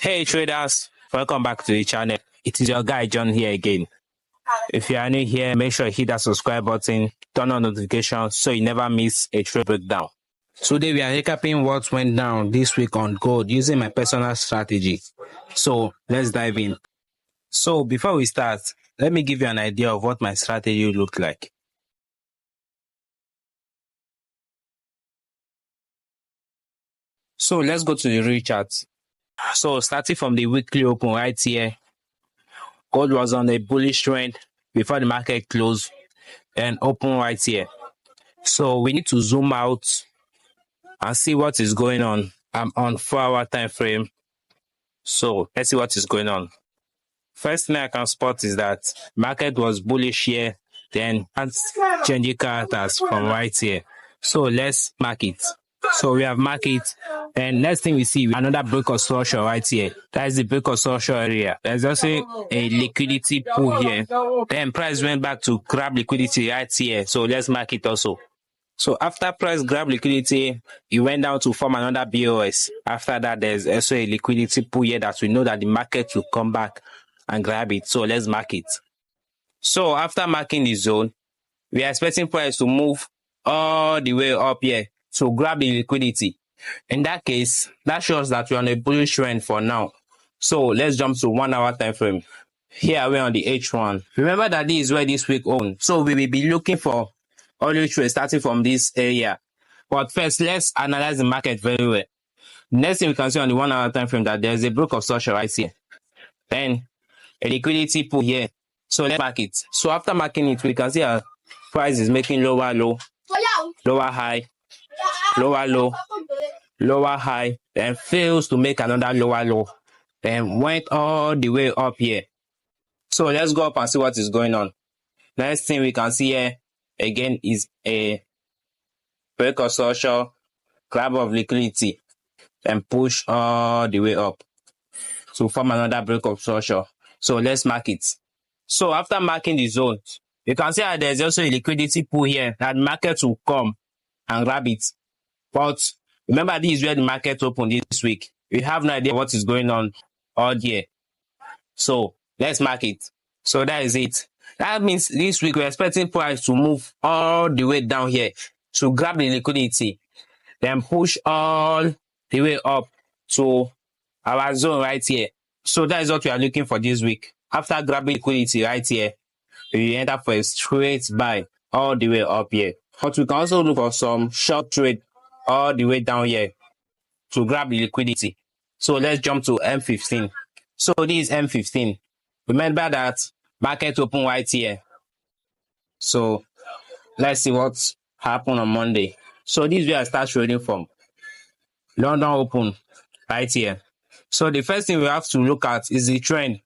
Hey traders, welcome back to the channel. It is your guy John here again. If you are new here, make sure you hit that subscribe button, turn on notifications so you never miss a trade breakdown. Today we are recapping what went down this week on gold using my personal strategy. So let's dive in. So before we start, let me give you an idea of what my strategy looked like. So let's go to the real chart. So starting from the weekly open right here, gold was on a bullish trend before the market closed and open right here. So we need to zoom out and see what is going on. I'm on 4-hour time frame. So let's see what is going on. First thing I can spot is that market was bullish here, then changing characters from right here. So let's mark it. So we have marked it, and next thing we see another break of structure right here. That is the break of structure area. There's also a liquidity pool here. Then price went back to grab liquidity right here. So let's mark it also. So after price grab liquidity, it went down to form another BOS. After that, there's also a liquidity pool here that we know that the market will come back and grab it. So let's mark it. So after marking the zone, we are expecting price to move all the way up here to grab the liquidity. In that case, that shows that we're on a bullish trend for now. So let's jump to 1-hour time frame. Here we're on the H1. Remember that this is where this week owned. So we will be looking for all trade starting from this area. But first, let's analyze the market very well. Next thing we can see on the 1-hour time frame that there's a break of structure right here. Then a liquidity pool here. So let's mark it. So after marking it, we can see our price is making lower low, lower high, lower low, lower high, then fails to make another lower low, then went all the way up here. So let's go up and see what is going on. Next thing we can see here again is a break of structure, grab of liquidity, and push all the way up to form another break of structure. So let's mark it. So after marking the zone, you can see that there's also a liquidity pool here that market will come and grab it. But remember, this is where the market opened this week. We have no idea what is going on all year. So let's mark it. So that is it. That means this week we're expecting price to move all the way down here to grab the liquidity, then push all the way up to our zone right here. So that is what we are looking for this week. After grabbing liquidity right here, we enter for a straight buy all the way up here. But we can also look for some short trade all the way down here to grab the liquidity. So let's jump to M15. So this is M15. Remember that market open right here. So let's see what happened on Monday. So this is where I start trading from. London open right here. So the first thing we have to look at is the trend.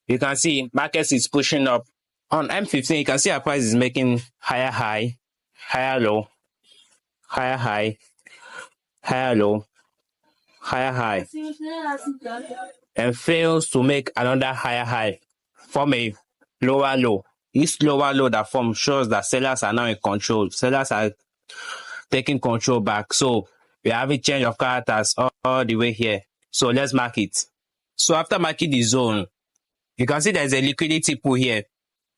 You can see market is pushing up. On M15, you can see our price is making higher high, higher low, higher high, higher low, higher high, and fails to make another higher high, form a lower low. This lower low that forms shows that sellers are now in control. Sellers are taking control back. So we have a change of characters all the way here. So let's mark it. So after marking the zone, you can see there's a liquidity pool here.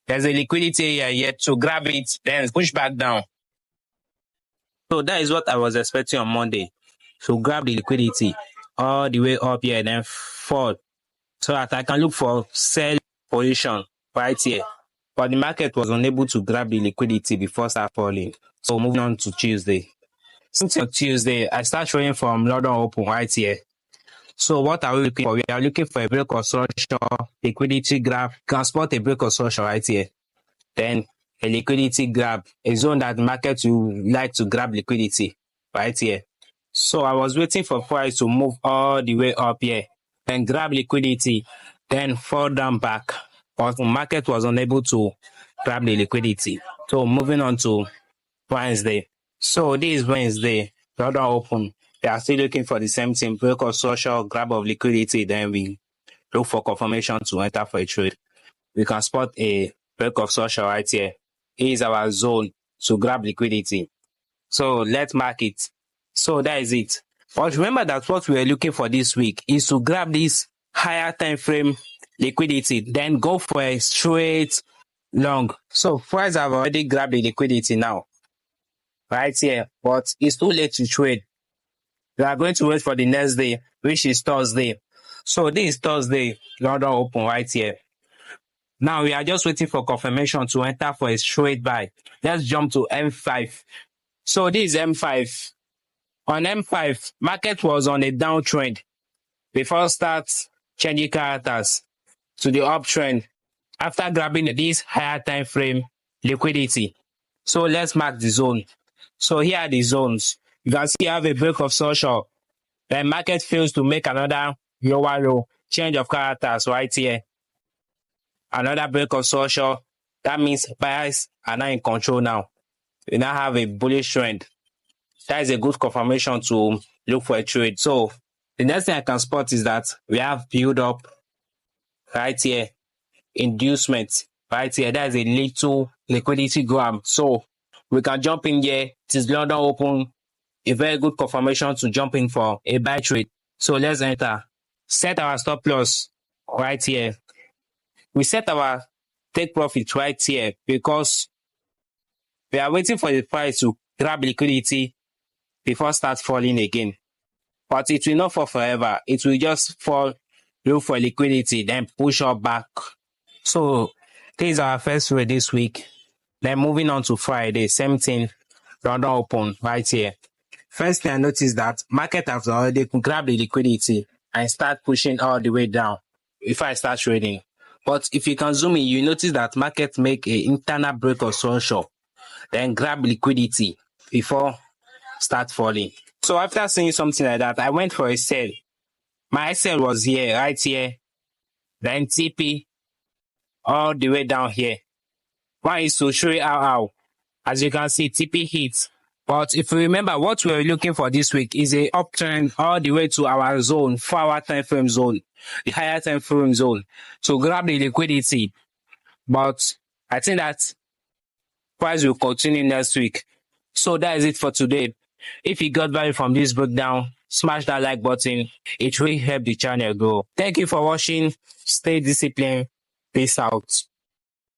There's a liquidity area here to grab it, then push back down. So that is what I was expecting on Monday. So grab the liquidity all the way up here and then fall. So that I can look for sell position right here. But the market was unable to grab the liquidity before start falling. So moving on to Tuesday. Since on Tuesday, I start trading from London Open right here. So what are we looking for? We are looking for a break of structure, liquidity grab. You can spot a break of structure right here. Then a liquidity grab, a zone that the market will like to grab liquidity right here. So I was waiting for price to move all the way up here and grab liquidity, then fall down back. But the market was unable to grab the liquidity. So moving on to Wednesday. So this is Wednesday, London Open. They are still looking for the same thing, break of structure, grab of liquidity, then we look for confirmation to enter for a trade. We can spot a break of structure right here. Here is our zone to grab liquidity. So let's mark it. So that is it. But remember that what we are looking for this week is to grab this higher time frame liquidity, then go for a straight long. So price have already grabbed the liquidity now, right here, but it's too late to trade. We are going to wait for the next day, which is Thursday. So this is Thursday, London open right here. Now we are just waiting for confirmation to enter for a straight buy. Let's jump to M5. So this is M5. On M5, market was on a downtrend before start changing characters to the uptrend after grabbing this higher time frame liquidity. So let's mark the zone. So here are the zones. You can see you have a break of social. Then market fails to make another lower low, change of characters right here. Another break of social. That means buyers are now in control now. We now have a bullish trend. That is a good confirmation to look for a trade. So the next thing I can spot is that we have build up right here, inducement right here. That is a little liquidity grab. So we can jump in here. It is London open. A very good confirmation to jump in for a buy trade. So let's enter. Set our stop loss right here. We set our take profit right here because we are waiting for the price to grab liquidity before start falling again. But it will not fall forever. It will just fall, look for liquidity, then push up back. So this is our first trade this week. Then moving on to Friday, same thing, London open right here. First thing I noticed that market has already grabbed the liquidity and start pushing all the way down if I start trading. But if you can zoom in, you notice that market make an internal break of structure, then grab liquidity before start falling. So after seeing something like that, I went for a sell. My sell was here, right here, then TP all the way down here. One is to show you how. As you can see, TP hits. But if you remember, what we're looking for this week is a uptrend all the way to our zone, 4-hour time frame zone, the higher time frame zone, to grab the liquidity. But I think that price will continue next week. So that is it for today. If you got value from this breakdown, smash that like button. It will help the channel grow. Thank you for watching. Stay disciplined. Peace out.